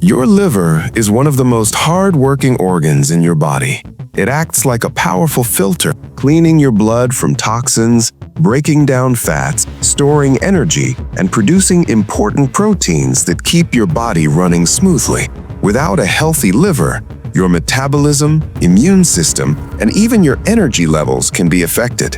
Your liver is one of the most hard-working organs in your body. It acts like a powerful filter, cleaning your blood from toxins, breaking down fats, storing energy, and producing important proteins that keep your body running smoothly. Without a healthy liver, your metabolism, immune system, and even your energy levels can be affected.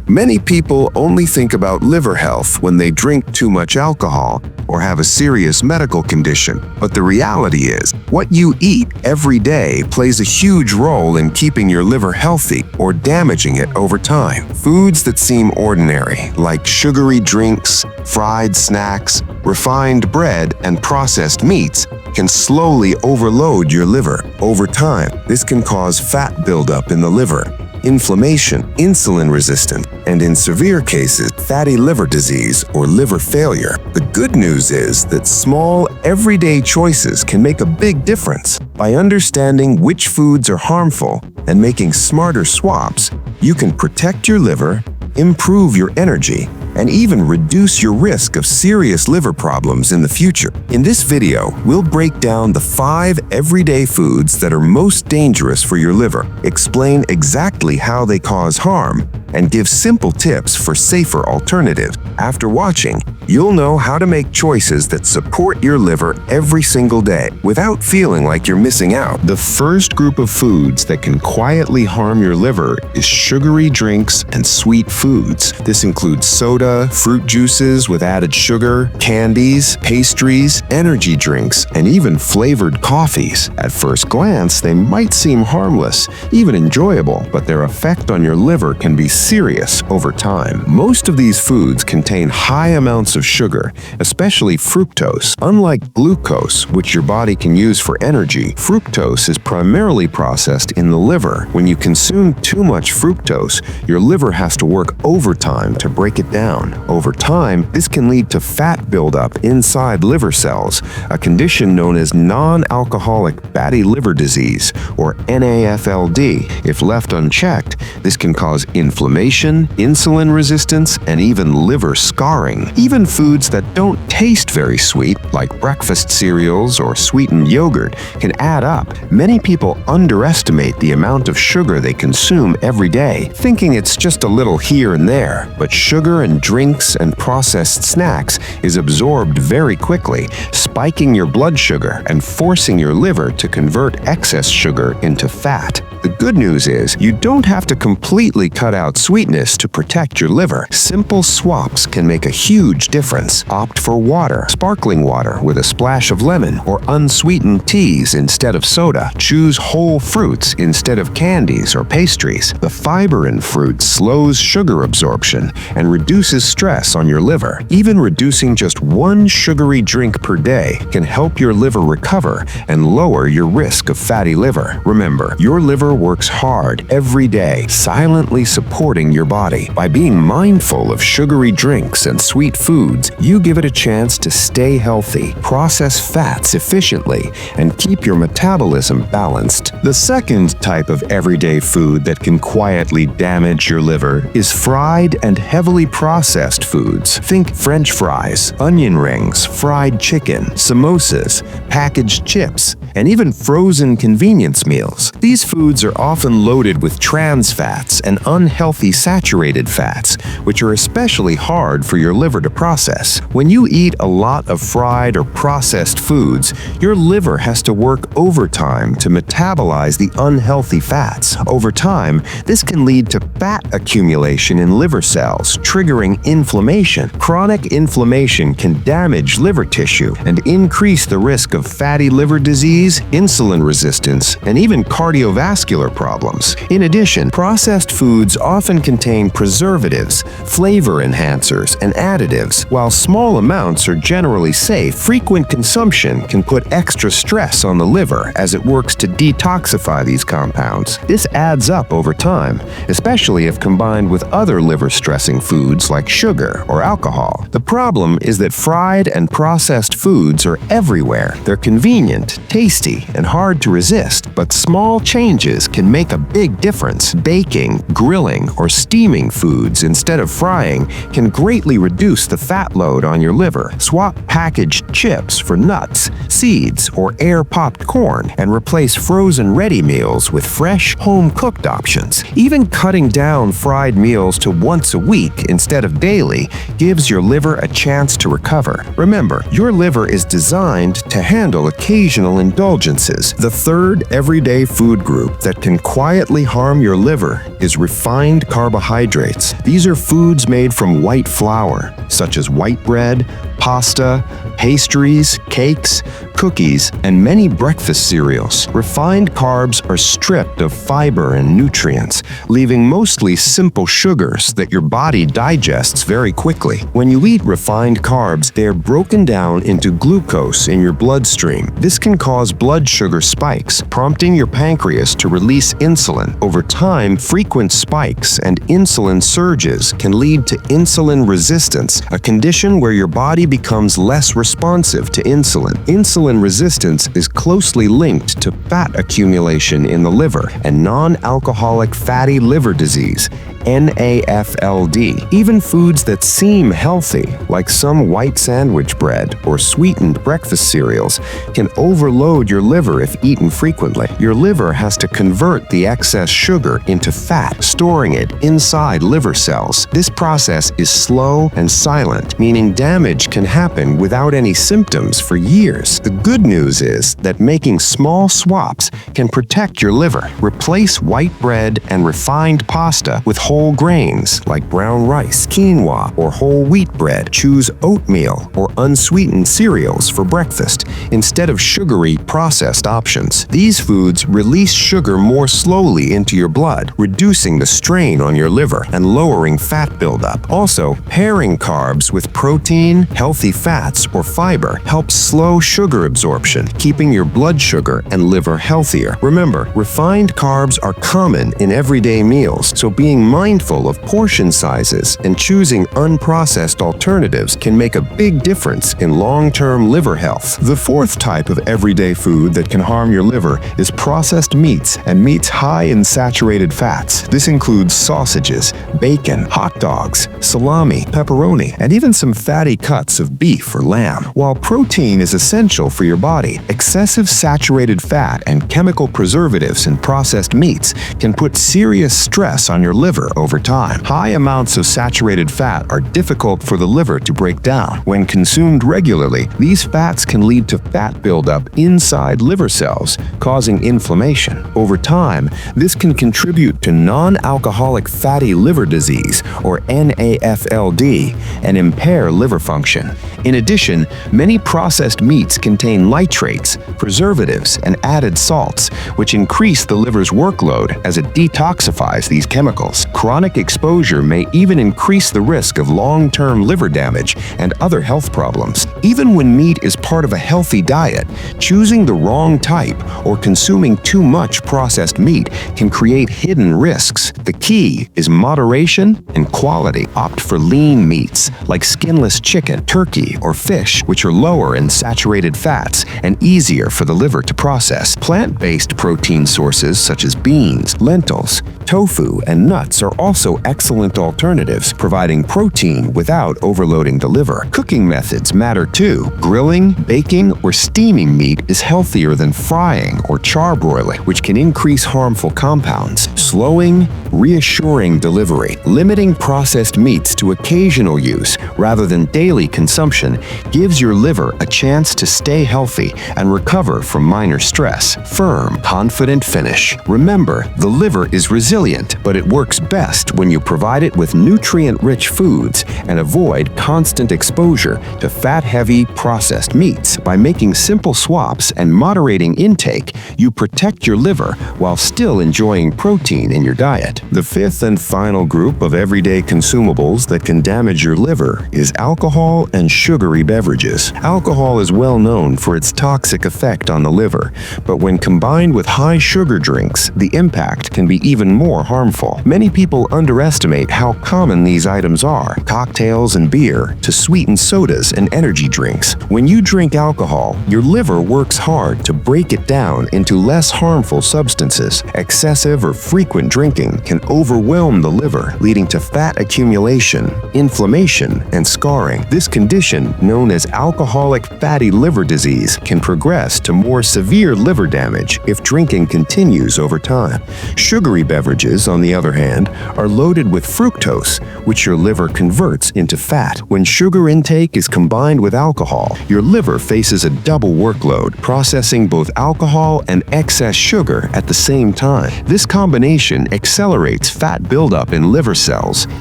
Many people only think about liver health when they drink too much alcohol or have a serious medical condition. But the reality is, what you eat every day plays a huge role in keeping your liver healthy or damaging it over time. Foods that seem ordinary, like sugary drinks, fried snacks, refined bread, and processed meats, can slowly overload your liver. Over time, this can cause fat buildup in the liver, inflammation, insulin resistance, and in severe cases, fatty liver disease or liver failure. The good news is that small, everyday choices can make a big difference. By understanding which foods are harmful and making smarter swaps, you can protect your liver, improve your energy, and even reduce your risk of serious liver problems in the future. In this video, we'll break down the 5 everyday foods that are most dangerous for your liver, explain exactly how they cause harm, and give simple tips for safer alternatives. After watching, you'll know how to make choices that support your liver every single day without feeling like you're missing out. The first group of foods that can quietly harm your liver is sugary drinks and sweet foods. This includes soda, fruit juices with added sugar, candies, pastries, energy drinks, and even flavored coffees. At first glance, they might seem harmless, even enjoyable, but their effect on your liver can be serious over time. Most of these foods contain high amounts of sugar, especially fructose. Unlike glucose, which your body can use for energy, fructose is primarily processed in the liver. When you consume too much fructose, your liver has to work overtime to break it down. Over time, this can lead to fat buildup inside liver cells, a condition known as non-alcoholic fatty liver disease, or NAFLD. If left unchecked, this can cause inflammation, insulin resistance, and even liver scarring. Even foods that don't taste very sweet, like breakfast cereals or sweetened yogurt, can add up. Many people underestimate the amount of sugar they consume every day, thinking it's just a little here and there. But sugar and drinks and processed snacks is absorbed very quickly, spiking your blood sugar and forcing your liver to convert excess sugar into fat. The good news is, you don't have to completely cut out sweetness to protect your liver. Simple swaps can make a huge difference. Opt for water, sparkling water with a splash of lemon, or unsweetened teas instead of soda. Choose whole fruits instead of candies or pastries. The fiber in fruits slows sugar absorption and reduces stress on your liver. Even reducing just 1 sugary drink per day can help your liver recover and lower your risk of fatty liver. Remember, your liver works hard every day, silently supporting your body. By being mindful of sugary drinks and sweet foods, you give it a chance to stay healthy, process fats efficiently, and keep your metabolism balanced. The second type of everyday food that can quietly damage your liver is fried and heavily processed foods. Think French fries, onion rings, fried chicken, samosas, packaged chips, and even frozen convenience meals. These foods are often loaded with trans fats and unhealthy saturated fats, which are especially hard for your liver to process. When you eat a lot of fried or processed foods, your liver has to work overtime to metabolize the unhealthy fats. Over time, this can lead to fat accumulation in liver cells, triggering inflammation. Chronic inflammation can damage liver tissue and increase the risk of fatty liver disease, insulin resistance, and even cardiovascular problems. In addition, processed foods often contain preservatives, flavor enhancers, and additives. While small amounts are generally safe, frequent consumption can put extra stress on the liver as it works to detoxify these compounds. This adds up over time, especially if combined with other liver-stressing foods like sugar or alcohol. The problem is that fried and processed foods are everywhere. They're convenient, tasty, tasty and hard to resist, but small changes can make a big difference. Baking, grilling, or steaming foods instead of frying can greatly reduce the fat load on your liver. Swap packaged chips for nuts, seeds, or air-popped corn, and replace frozen ready meals with fresh, home-cooked options. Even cutting down fried meals to once a week instead of daily gives your liver a chance to recover. Remember, your liver is designed to handle occasional indulgences. The third everyday food group that can quietly harm your liver is refined carbohydrates. These are foods made from white flour, such as white bread, pasta, pastries, cakes, cookies, and many breakfast cereals. Refined carbs are stripped of fiber and nutrients, leaving mostly simple sugars that your body digests very quickly. When you eat refined carbs, they are broken down into glucose in your bloodstream. This can cause blood sugar spikes, prompting your pancreas to release insulin. Over time, frequent spikes and insulin surges can lead to insulin resistance, a condition where your body becomes less responsive to insulin. Insulin resistance is closely linked to fat accumulation in the liver and non-alcoholic fatty liver disease, NAFLD. Even foods that seem healthy, like some white sandwich bread or sweetened breakfast cereals, can overload your liver if eaten frequently. Your liver has to convert the excess sugar into fat, storing it inside liver cells. This process is slow and silent, meaning damage can happen without any symptoms for years. The good news is that making small swaps can protect your liver. Replace white bread and refined pasta with whole grains like brown rice, quinoa, or whole wheat bread. Choose oatmeal or unsweetened cereals for breakfast instead of sugary, processed options. These foods release sugar more slowly into your blood, reducing the strain on your liver and lowering fat buildup. Also, pairing carbs with protein, healthy fats, or fiber helps slow sugar absorption, keeping your blood sugar and liver healthier. Remember, refined carbs are common in everyday meals, so being mindful of portion sizes and choosing unprocessed alternatives can make a big difference in long-term liver health. The fourth type of everyday food that can harm your liver is processed meats and meats high in saturated fats. This includes sausages, bacon, hot dogs, salami, pepperoni, and even some fatty cuts of beef or lamb. While protein is essential for your body, excessive saturated fat and chemical preservatives in processed meats can put serious stress on your liver over time. High amounts of saturated fat are difficult for the liver to break down. When consumed regularly, these fats can lead to fat buildup inside liver cells, causing inflammation. Over time, this can contribute to non-alcoholic fatty liver disease, or NAFLD, and impair liver function. In addition, many processed meats contain nitrates, preservatives, and added salts, which increase the liver's workload as it detoxifies these chemicals. Chronic exposure may even increase the risk of long-term liver damage and other health problems. Even when meat is part of a healthy diet, choosing the wrong type or consuming too much processed meat can create hidden risks. The key is moderation and quality. Opt for lean meats like skinless chicken, turkey, or fish, which are lower in saturated fats and easier for the liver to process. Plant-based protein sources such as beans, lentils, tofu, and nuts are also excellent alternatives, providing protein without overloading the liver. Cooking methods matter too. Grilling, baking, or steaming meat is healthier than frying or charbroiling, which can increase harmful compounds. Slowing, reassuring delivery. Limiting processed meats to occasional use rather than daily consumption gives your liver a chance to stay healthy and recover from minor stress. Firm, confident finish. Remember, the liver is resilient, but it works best when you provide it with nutrient-rich foods and avoid constant exposure to fat-heavy processed meats. By making simple swaps and moderating intake, you protect your liver while still enjoying protein protein in your diet. The fifth and final group of everyday consumables that can damage your liver is alcohol and sugary beverages. Alcohol is well known for its toxic effect on the liver, but when combined with high sugar drinks, the impact can be even more harmful. Many people underestimate how common these items are: cocktails and beer, to sweetened sodas and energy drinks. When you drink alcohol, your liver works hard to break it down into less harmful substances. Excessive or frequent drinking can overwhelm the liver, leading to fat accumulation, inflammation, and scarring. This condition, known as alcoholic fatty liver disease, can progress to more severe liver damage if drinking continues over time. Sugary beverages, on the other hand, are loaded with fructose, which your liver converts into fat. When sugar intake is combined with alcohol, your liver faces a double workload, processing both alcohol and excess sugar at the same time. This combination accelerates fat buildup in liver cells,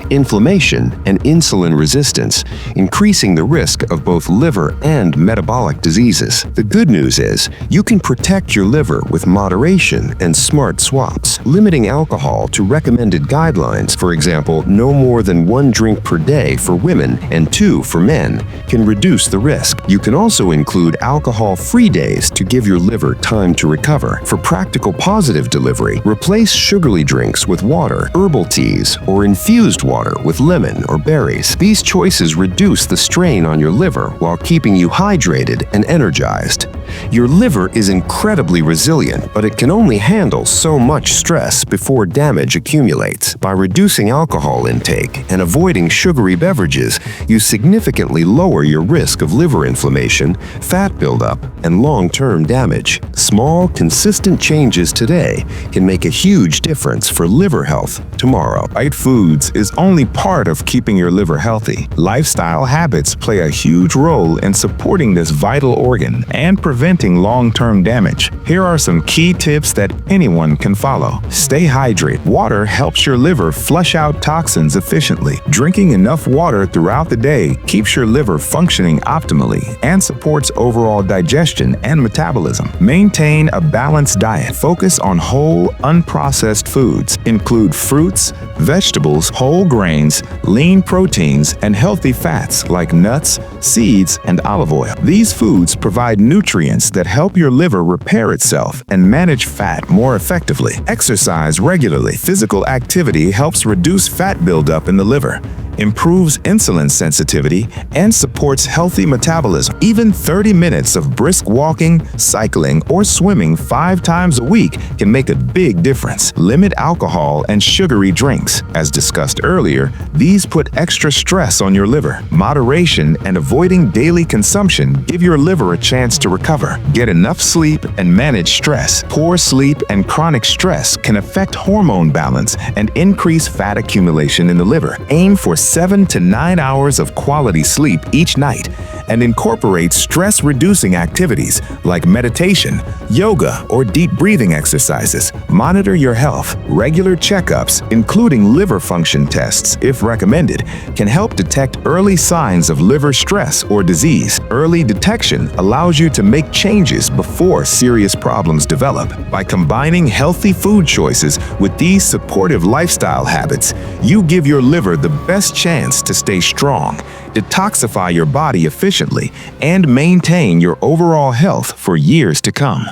inflammation, and insulin resistance, increasing the risk of both liver and metabolic diseases. The good news is, you can protect your liver with moderation and smart swaps. Limiting alcohol to recommended guidelines, for example, no more than 1 drink per day for women and 2 for men, can reduce the risk. You can also include alcohol-free days to give your liver time to recover. For practical positive delivery, replace sugary drinks with water, herbal teas, or infused water with lemon or berries. These choices reduce the strain on your liver while keeping you hydrated and energized. Your liver is incredibly resilient, but it can only handle so much stress before damage accumulates. By reducing alcohol intake and avoiding sugary beverages, you significantly lower your risk of liver inflammation, fat buildup, and long-term damage. Small, consistent changes today can make a huge difference for liver health tomorrow. Right foods is only part of keeping your liver healthy. Lifestyle habits play a huge role in supporting this vital organ and preventing long-term damage. Here are some key tips that anyone can follow. Stay hydrated. Water helps your liver flush out toxins efficiently. Drinking enough water throughout the day keeps your liver functioning optimally and supports overall digestion and metabolism. Maintain a balanced diet. Focus on whole, unprocessed foods. Include fruits, vegetables, whole grains, lean proteins, and healthy fats like nuts, seeds, and olive oil. These foods provide nutrients that help your liver repair itself and manage fat more effectively. Exercise regularly. Physical activity helps reduce fat buildup in the liver, improves insulin sensitivity, and supports healthy metabolism. Even 30 minutes of brisk walking, cycling, or swimming 5 times a week can make a big difference. Limit alcohol and sugary drinks. As discussed earlier, these put extra stress on your liver. Moderation and avoiding daily consumption give your liver a chance to recover. Get enough sleep and manage stress. Poor sleep and chronic stress can affect hormone balance and increase fat accumulation in the liver. Aim for 7 to 9 hours of quality sleep each night and incorporate stress-reducing activities like meditation, yoga, or deep breathing exercises. Monitor your health. Regular checkups, including liver function tests, if recommended, can help detect early signs of liver stress or disease. Early detection allows you to make changes before serious problems develop. By combining healthy food choices with these supportive lifestyle habits, you give your liver the best chance to stay strong, detoxify your body efficiently, and maintain your overall health for years to come.